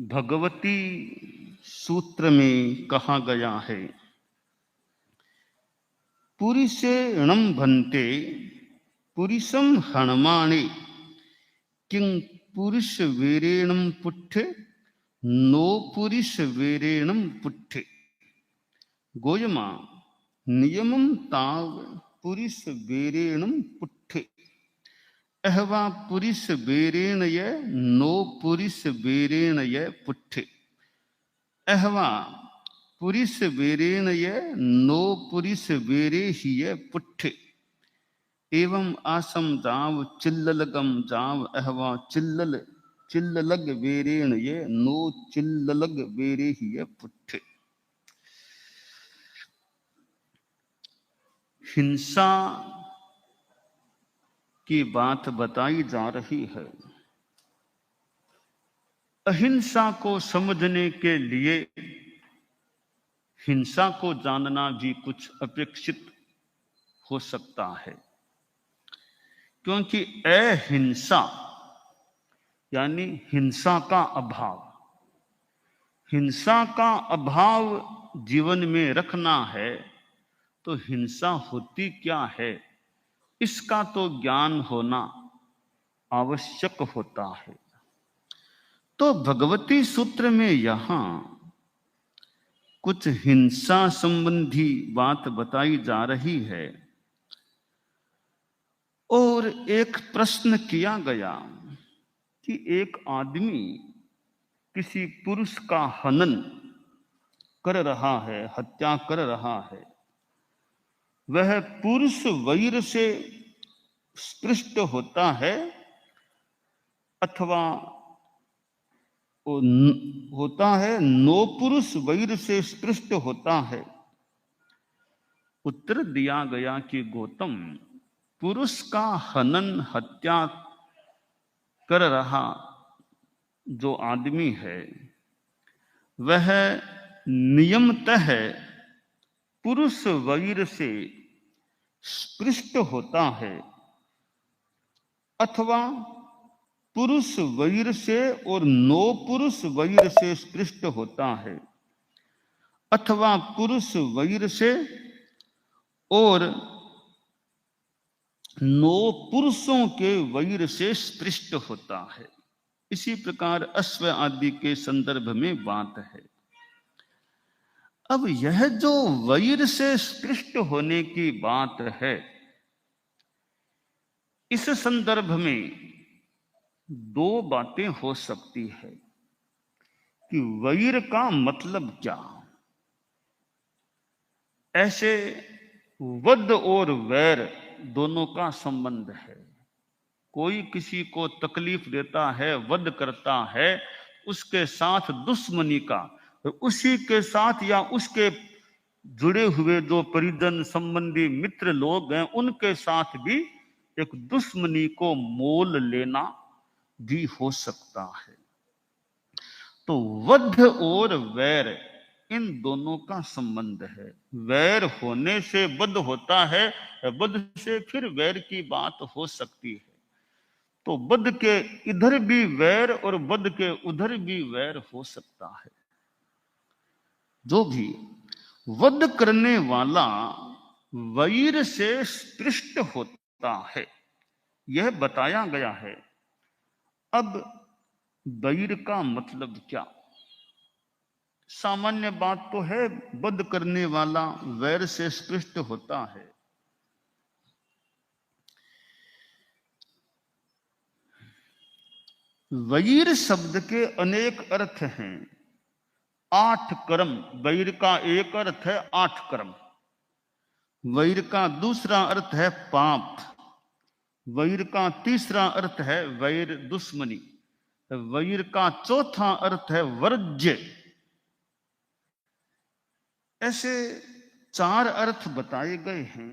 भगवती सूत्र में कहा गया है, पुरुषेणं भन्ते पुरुषं हणमाणे किं पुरुष वीरेणं पुट्ठे नो पुरुष वीरेणं पुट्ठे। गोयमा नियमं ताव पुरुष वीरेणं पुट्ठे अहवा पुरुष वीरेण ये नो पुरुष वीरेण ये पुट्ठे अहवा पुरुष वीरेण ये नो पुरुष वीरे ही ये पुट्ठे। एवं आसम जाव चिल्ललगम जाव अहवा चिल्ललग वीरेण ये नो चिल्ललग वीरे ही ये पुट्ठे। हिंसा की बात बताई जा रही है। अहिंसा को समझने के लिए हिंसा को जानना भी कुछ अपेक्षित हो सकता है, क्योंकि अहिंसा यानी हिंसा का अभाव, हिंसा का अभाव जीवन में रखना है तो हिंसा होती क्या है इसका तो ज्ञान होना आवश्यक होता है। तो भगवती सूत्र में यहां कुछ हिंसा संबंधी बात बताई जा रही है और एक प्रश्न किया गया कि एक आदमी किसी पुरुष का हनन कर रहा है, हत्या कर रहा है, वह पुरुष वैर से स्पृष्ट होता है अथवा होता है नो पुरुष वैर से स्पृष्ट होता है। उत्तर दिया गया कि गौतम, पुरुष का हनन हत्या कर रहा जो आदमी है वह नियमतः पुरुष वैर से स्पृष्ट होता है अथवा पुरुष वैर से और नो पुरुष वैर से स्पृष्ट होता है अथवा पुरुष वैर से और नो पुरुषों के वैर से स्पृष्ट होता है। इसी प्रकार अश्व आदि के संदर्भ में बात है। अब यह जो वैर से स्पृष्ट होने की बात है, इस संदर्भ में दो बातें हो सकती है कि वैर का मतलब क्या। ऐसे वध और वैर दोनों का संबंध है। कोई किसी को तकलीफ देता है, वध करता है, उसके साथ दुश्मनी का, उसी के साथ या उसके जुड़े हुए जो परिजन संबंधी मित्र लोग हैं उनके साथ भी एक दुश्मनी को मोल लेना भी हो सकता है। तो वध और वैर इन दोनों का संबंध है। वैर होने से वध होता है, वध से फिर वैर की बात हो सकती है। तो वध के इधर भी वैर और वध के उधर भी वैर हो सकता है। जो भी वध करने वाला वैर से स्पृष्ट होता है यह बताया गया है। अब वैर का मतलब क्या। सामान्य बात तो है वध करने वाला वैर से स्पृष्ट होता है। वैर शब्द के अनेक अर्थ हैं। 8 कर्म, वैर का एक अर्थ है 8 कर्म। वैर का दूसरा अर्थ है पाप। वैर का तीसरा अर्थ है वैर दुश्मनी। वैर का चौथा अर्थ है वर्ज्य। ऐसे 4 अर्थ बताए गए हैं।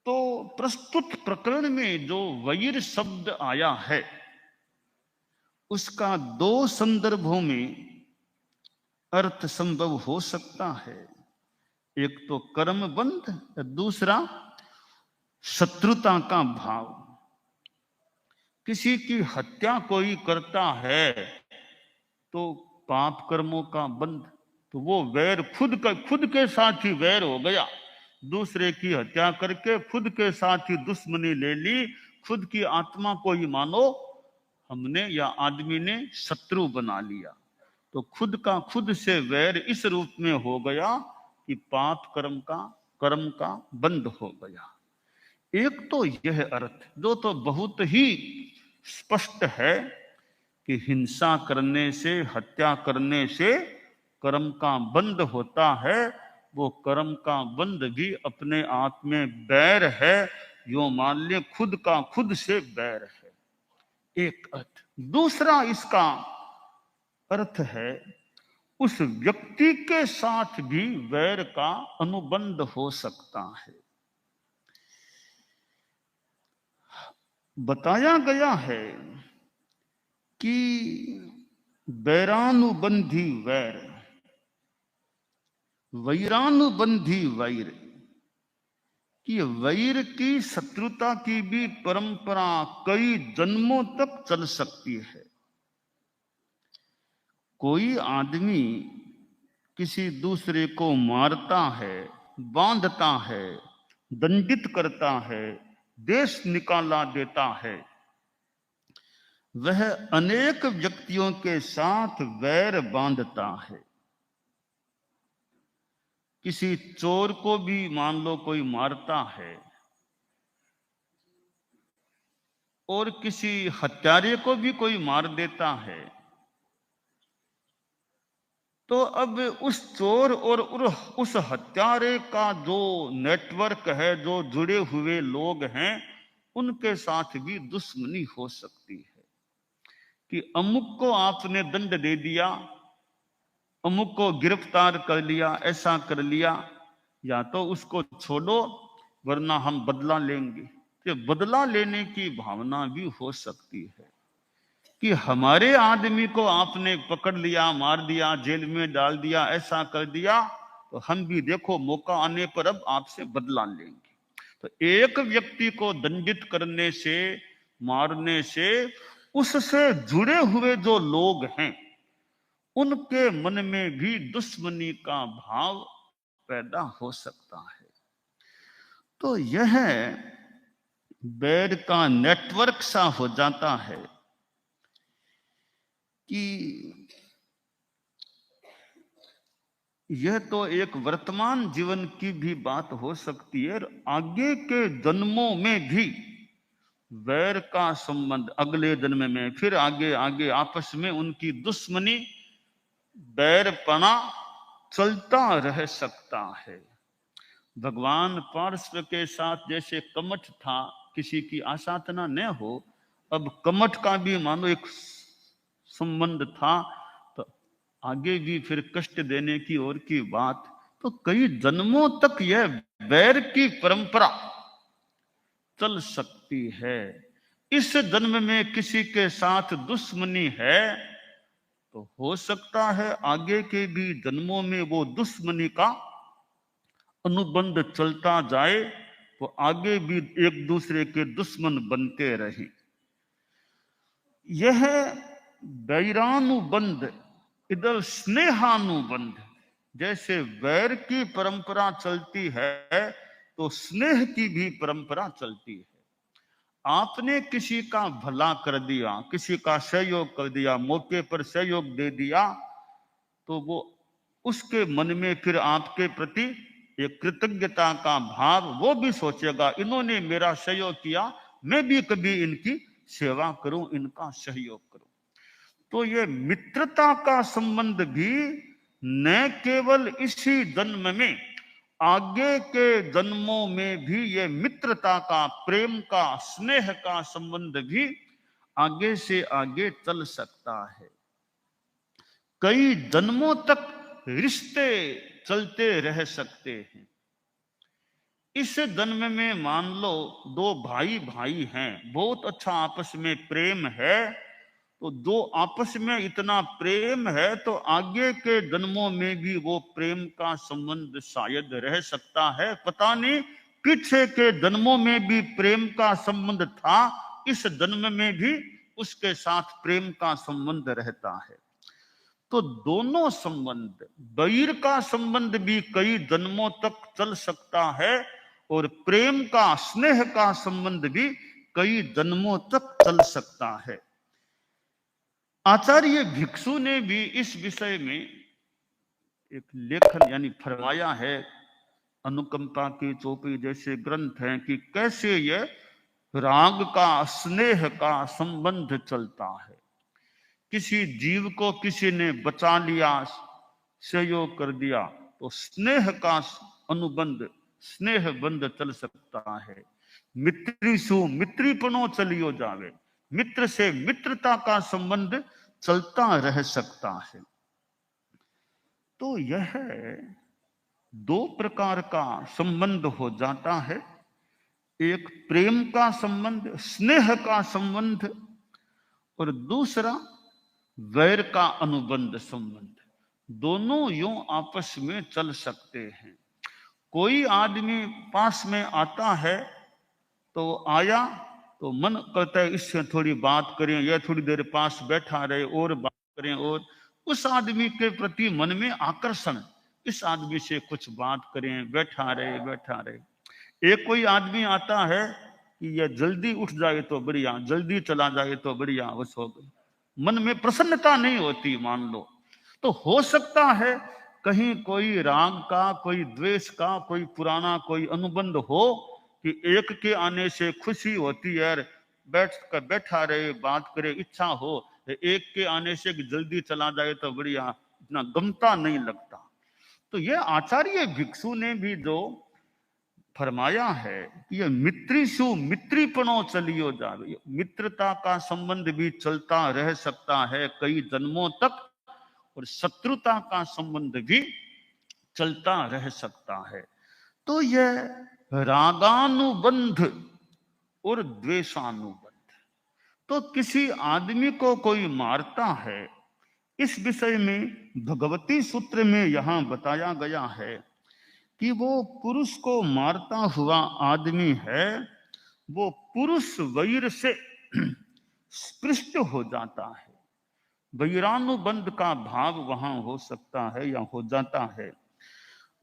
तो प्रस्तुत प्रकरण में जो वैर शब्द आया है उसका 2 संदर्भों में अर्थ संभव हो सकता है। एक तो कर्म बंध, दूसरा शत्रुता का भाव। किसी की हत्या कोई करता है तो पाप कर्मों का बंध, तो वो वैर खुद के साथ ही वैर हो गया। दूसरे की हत्या करके खुद के साथ ही दुश्मनी ले ली, खुद की आत्मा को ही मानो हमने या आदमी ने शत्रु बना लिया। तो खुद का खुद से वैर इस रूप में हो गया कि पाप कर्म का बंध हो गया। एक तो यह अर्थ जो तो बहुत ही स्पष्ट है कि हिंसा करने से, हत्या करने से कर्म का बंध होता है। वो कर्म का बंध भी अपने आप में बैर है, यो मान ले खुद का खुद से बैर है, एक अर्थ। दूसरा इसका अर्थ है उस व्यक्ति के साथ भी वैर का अनुबंध हो सकता है। बताया गया है कि वैरानुबंधी वैर, वैरानुबंधी वैर, कि वैर की शत्रुता की भी परंपरा कई जन्मों तक चल सकती है। कोई आदमी किसी दूसरे को मारता है, बांधता है, दंडित करता है, देश निकाला देता है, वह अनेक व्यक्तियों के साथ वैर बांधता है। किसी चोर को भी मान लो कोई मारता है, और किसी हत्यारे को भी कोई मार देता है, तो अब उस चोर और उस हत्यारे का जो नेटवर्क है, जो जुड़े हुए लोग हैं, उनके साथ भी दुश्मनी हो सकती है कि अमुक को आपने दंड दे दिया, अमुक को गिरफ्तार कर लिया, ऐसा कर लिया, या तो उसको छोड़ो वरना हम बदला लेंगे। तो बदला लेने की भावना भी हो सकती है कि हमारे आदमी को आपने पकड़ लिया, मार दिया, जेल में डाल दिया, ऐसा कर दिया, तो हम भी देखो मौका आने पर अब आपसे बदला लेंगे। तो एक व्यक्ति को दंडित करने से, मारने से, उससे जुड़े हुए जो लोग हैं उनके मन में भी दुश्मनी का भाव पैदा हो सकता है। तो यह बैर का नेटवर्क सा हो जाता है कि यह तो एक वर्तमान जीवन की भी बात हो सकती है, और आगे के जन्मों में भी वैर का संबंध, अगले जन्म में फिर आगे आगे आपस में उनकी दुश्मनी, बैरपना चलता रह सकता है। भगवान पार्श्व के साथ जैसे कमठ था, किसी की आसाधना न हो, अब कमठ का भी मानो एक संबंध था, तो आगे भी फिर कष्ट देने की और की बात। तो कई जन्मों तक यह वैर की परंपरा चल सकती है। इस जन्म में किसी के साथ दुश्मनी है, तो हो सकता है आगे के भी जन्मों में वो दुश्मनी का अनुबंध चलता जाए, तो आगे भी एक दूसरे के दुश्मन बनते रहे। यह वैरानुबंध, इधर स्नेहानुबंध, जैसे वैर की परंपरा चलती है तो स्नेह की भी परंपरा चलती है। आपने किसी का भला कर दिया, किसी का सहयोग कर दिया, मौके पर सहयोग दे दिया, तो वो उसके मन में फिर आपके प्रति एक कृतज्ञता का भाव, वो भी सोचेगा इन्होंने मेरा सहयोग किया, मैं भी कभी इनकी सेवा करूं, इनका सहयोग करूं। तो ये मित्रता का संबंध भी न केवल इसी जन्म में, आगे के जन्मों में भी ये मित्रता का, प्रेम का, स्नेह का संबंध भी आगे से आगे चल सकता है। कई जन्मों तक रिश्ते चलते रह सकते हैं। इस जन्म में मान लो दो भाई भाई हैं, बहुत अच्छा आपस में प्रेम है, तो जो आपस में इतना प्रेम है तो आगे के जन्मों में भी वो प्रेम का संबंध शायद रह सकता है। पता नहीं पीछे के जन्मों में भी प्रेम का संबंध था, इस जन्म में भी उसके साथ प्रेम का संबंध रहता है। तो दोनों संबंध, बैर का संबंध भी कई जन्मों तक चल सकता है और प्रेम का, स्नेह का संबंध भी कई जन्मों तक चल सकता है। आचार्य भिक्षु ने भी इस विषय में एक लेखन यानी फरमाया है। अनुकंपा की चौपी जैसे ग्रंथ हैं कि कैसे यह राग का, स्नेह का संबंध चलता है। किसी जीव को किसी ने बचा लिया, सहयोग कर दिया, तो स्नेह का अनुबंध, स्नेह बंध चल सकता है। मित्रीसु मित्रीपनो चलियो जावे, मित्र से मित्रता का संबंध चलता रह सकता है। तो यह दो प्रकार का संबंध हो जाता है, एक प्रेम का संबंध, स्नेह का संबंध, और दूसरा वैर का अनुबंध संबंध। दोनों यूं आपस में चल सकते हैं। कोई आदमी पास में आता है तो आया तो मन करता है इससे थोड़ी बात करें, या थोड़ी देर पास बैठा रहे और बात करें, और उस आदमी के प्रति मन में आकर्षण, इस आदमी से कुछ बात करें, बैठा रहे। एक कोई आदमी आता है कि यह जल्दी उठ जाए तो बढ़िया, जल्दी चला जाए तो बढ़िया, बस हो गई। मन में प्रसन्नता नहीं होती मान लो। तो हो सकता है कहीं कोई राग का, कोई द्वेष का, कोई पुराना कोई अनुबंध हो कि एक के आने से खुशी होती है, बैठा रहे, बात करे, इच्छा हो। एक के आने से जल्दी चला जाए तो बढ़िया, इतना गमता नहीं लगता। तो यह आचार्य भिक्षु ने भी जो फरमाया है कि यह मित्रीसु मित्रीपनो चलियो जावे, मित्रता का संबंध भी चलता रह सकता है कई जन्मों तक, और शत्रुता का संबंध भी चलता रह सकता है। तो यह रागानुबंध और द्वेषानुबंध। तो किसी आदमी को कोई मारता है, इस विषय में भगवती सूत्र में यहां बताया गया है कि वो पुरुष को मारता हुआ आदमी है, वो पुरुष वैर से स्पृष्ट हो जाता है। वैरानुबंध का भाव वहां हो सकता है या हो जाता है।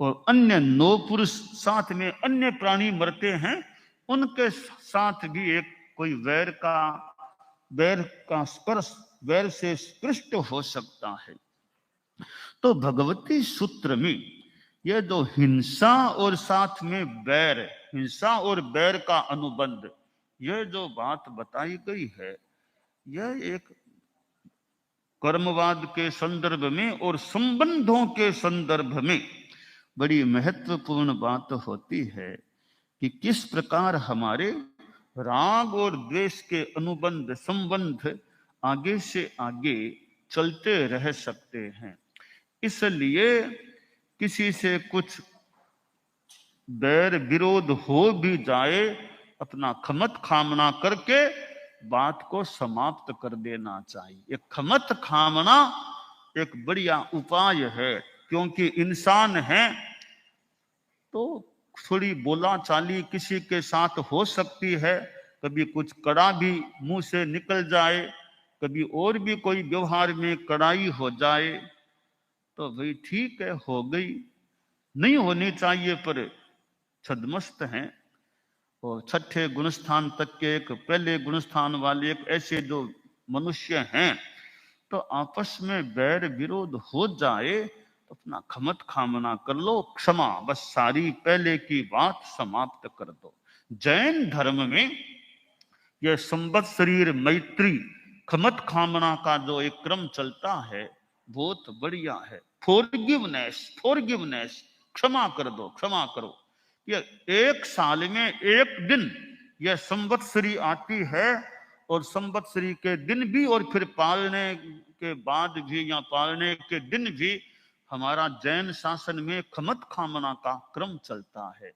और अन्य 9 पुरुष साथ में अन्य प्राणी मरते हैं, उनके साथ भी एक कोई वैर का स्पर्श, वैर से स्पृष्ट हो सकता है। तो भगवती सूत्र में यह जो हिंसा और साथ में बैर, हिंसा और बैर का अनुबंध, यह जो बात बताई गई है, यह एक कर्मवाद के संदर्भ में और संबंधों के संदर्भ में बड़ी महत्वपूर्ण बात होती है कि किस प्रकार हमारे राग और द्वेष के अनुबंध, संबंध आगे से आगे चलते रह सकते हैं। इसलिए किसी से कुछ बैर विरोध हो भी जाए, अपना खमत खामना करके बात को समाप्त कर देना चाहिए। एक खमत खामना एक बढ़िया उपाय है, क्योंकि इंसान है तो थोड़ी बोला चाली किसी के साथ हो सकती है, कभी कुछ कड़ा भी मुंह से निकल जाए, कभी और भी कोई व्यवहार में कड़ाई हो जाए, तो भाई ठीक है, हो गई, नहीं होनी चाहिए, पर छद्मस्त हैं। और छठे गुणस्थान तक के एक पहले गुणस्थान वाले एक ऐसे जो मनुष्य हैं, तो आपस में बैर विरोध हो जाए तो अपना खमत खामना कर लो, क्षमा, बस सारी पहले की बात समाप्त कर दो। जैन धर्म में यह संवत्सरीर मैत्री, खमत खामना का जो एक क्रम चलता है, बहुत बढ़िया है। फॉरगिवनेस, क्षमा कर दो, क्षमा करो। यह एक साल में एक दिन यह संवत्सरी आती है, और संवत्सरी के दिन भी और फिर पालने के बाद भी या पालने के दिन भी हमारा जैन शासन में खमत खामना का क्रम चलता है।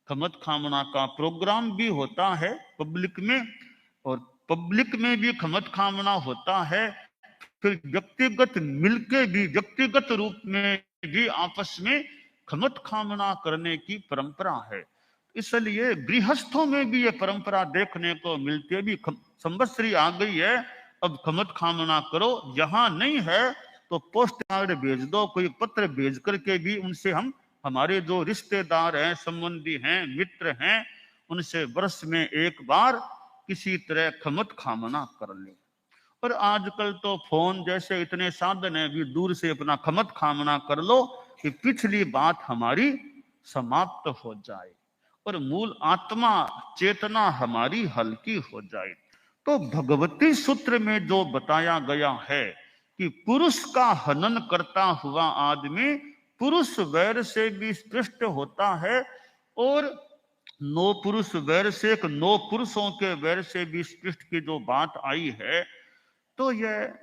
खमत खामना का प्रोग्राम भी होता है पब्लिक में, और पब्लिक में भी खमत खामना होता है, फिर व्यक्तिगत मिलके भी, व्यक्तिगत रूप में भी आपस में खमत खामना करने की परंपरा है। इसलिए गृहस्थों में भी यह परंपरा देखने को मिलती है। भी संवत्सरी आ गई है, अब खमत खामना करो, यहां नहीं है तो पोस्ट कार्ड भेज दो, कोई पत्र भेज करके भी उनसे हम हमारे जो रिश्तेदार हैं, संबंधी हैं, मित्र हैं, उनसे वर्ष में एक बार किसी तरह खमत खामना कर ले। पर आजकल तो फोन जैसे इतने साधन है, भी दूर से अपना खमत खामना कर लो कि पिछली बात हमारी समाप्त हो जाए और मूल आत्मा चेतना हमारी हल्की हो जाए। तो भगवती सूत्र में जो बताया गया है कि पुरुष का हनन करता हुआ आदमी पुरुष वैर से भी स्पृष्ट होता है और नौ पुरुष वैर से, एक नौ पुरुषों के वैर से भी स्पृष्ट की जो बात आई है, तो यह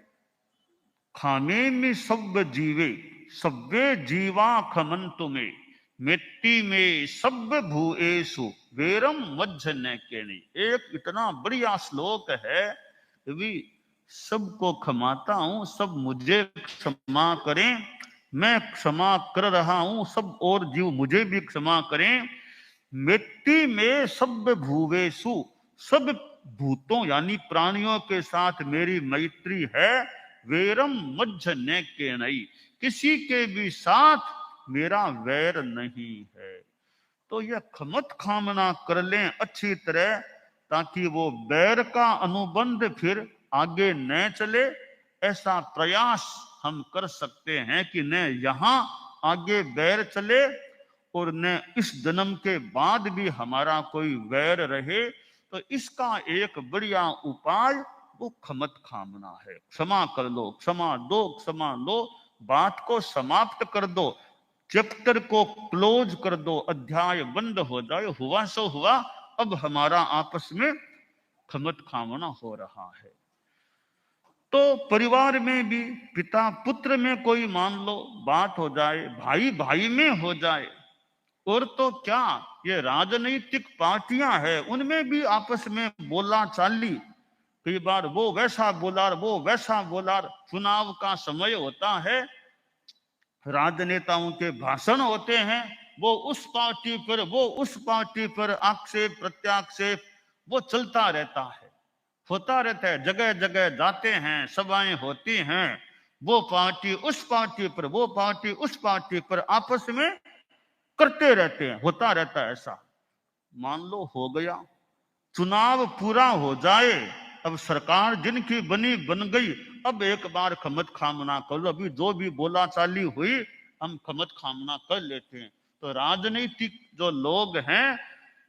खामे में सब जीवे सब्वे जीवा खमंतु में मिट्टी में सब भूएसु वेरम मध्य न केणी। एक इतना बढ़िया श्लोक है कि सबको क्षमाता हूं, सब मुझे क्षमा करें, मैं क्षमा कर रहा हूं, सब और जीव मुझे भी क्षमा करें। मिट्टी में सब भूवेसु, सब भूतों यानी प्राणियों के साथ मेरी मैत्री है। वेरम मध्य न केणई, किसी के भी साथ मेरा वैर नहीं है। तो यह खमत खामना कर लें अच्छी तरह, ताकि वो वैर का अनुबंध फिर आगे न चले। ऐसा प्रयास हम कर सकते हैं कि न यहां आगे वैर चले और न इस जन्म के बाद भी हमारा कोई वैर रहे। तो इसका एक बढ़िया उपाय वो खमत खामना है। क्षमा कर लो, क्षमा दो, क्षमा लो, बात को समाप्त कर दो, चैप्टर को क्लोज कर दो, अध्याय बंद हो जाए, हुआ सो हुआ, अब हमारा आपस में खमत खामना हो रहा है। तो परिवार में भी पिता पुत्र में कोई मान लो बात हो जाए, भाई भाई में हो जाए, और तो क्या ये राजनीतिक पार्टियां हैं उनमें भी आपस में बोला चाली, कई बार वो वैसा बोला वो वैसा बोला। चुनाव का समय होता है, राजनेताओं के भाषण होते हैं, वो उस पार्टी पर वो उस पार्टी पर आक्षेप प्रत्याक्षेप वो चलता रहता है, होता रहता है। जगह जगह जाते हैं, सभाएं होती हैं, वो पार्टी उस पार्टी पर, वो पार्टी उस पार्टी पर आपस में करते रहते हैं, होता रहता है ऐसा। मान लो हो गया, चुनाव पूरा हो जाए, अब सरकार जिनकी बनी बन गई, अब एक बार खमत खामना कर लो। अभी जो भी बोला चाली हुई हम खमत खामना कर लेते हैं। तो राजनीतिक जो लोग हैं,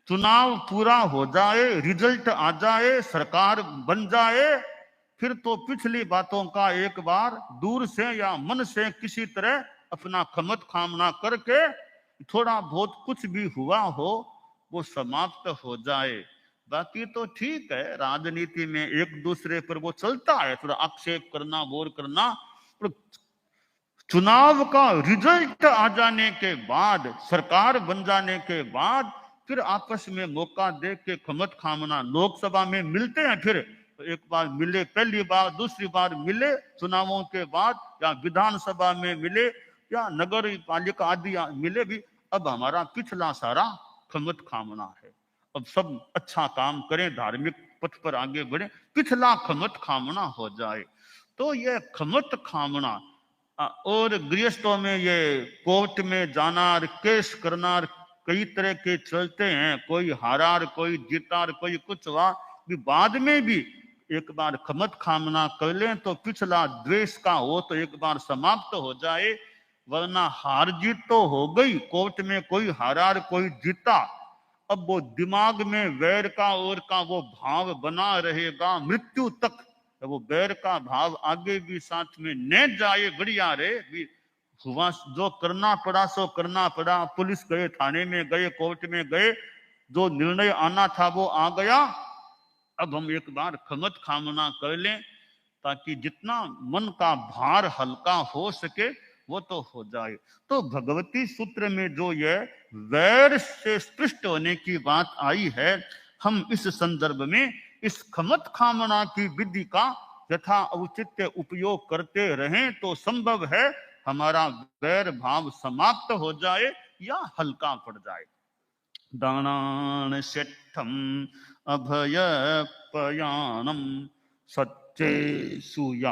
चुनाव पूरा हो जाए, रिजल्ट आ जाए, सरकार बन जाए, फिर तो पिछली बातों का एक बार दूर से या मन से किसी तरह अपना खमत खामना करके थोड़ा बहुत कुछ भी हुआ हो वो समाप्त हो जाए। बाकी तो ठीक है, राजनीति में एक दूसरे पर वो चलता है, थोड़ा आक्षेप करना, वोर करना, पर चुनाव का रिजल्ट आ जाने के बाद, सरकार बन जाने के बाद, फिर आपस में मौका दे के खमत खामना। लोकसभा में मिलते हैं, फिर एक बार मिले, पहली बार दूसरी बार मिले चुनावों के बाद, या विधानसभा में मिले या नगर पालिका आदि मिले भी, अब हमारा पिछला सारा खमत खामना है। अब सब अच्छा काम करें, धार्मिक पथ पर आगे बढ़े, पिछला खमत खामना हो जाए। तो यह खमत खामना, और गृहस्थों में ये कोर्ट में जाना, केस करना, कई तरह के चलते हैं, कोई हारार, कोई जीतार, कोई कुछ हुआ भी, बाद में भी एक बार खमत खामना कर लें तो पिछला द्वेष का हो तो एक बार समाप्त हो जाए। वरना हार जीत तो हो गई, कोर्ट में कोई हारार कोई जीता, अब वो दिमाग में वैर का और का वो भाव बना रहेगा मृत्यु तक। तो वो वैर का भाव आगे भी साथ में न जाए, बढ़िया रहे। हुआ जो करना पड़ा सो करना पड़ा, पुलिस गए, थाने में गए, कोर्ट में गए, जो निर्णय आना था वो आ गया। अब हम एक बार खमत खामना कर लें ताकि जितना मन का भार हल्का हो सके वो तो हो जाए। तो भगवती सूत्र में जो ये वैर से स्पृष्ट होने की बात आई है, हम इस संदर्भ में इस खमत खामना की विधि का यथा औचित्य उपयोग करते रहें तो संभव है हमारा वैर भाव समाप्त हो जाए या हल्का पड़ जाए। दानान शेठम अभय पयानम सत्य तेषु या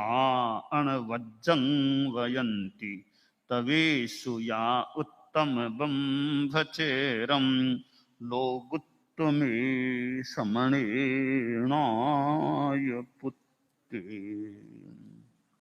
अणवज्जं वयन्ति तवेषु या उत्तम ब्रह्मचेरम लोगुत्तमे समणेनाय पुत्ते।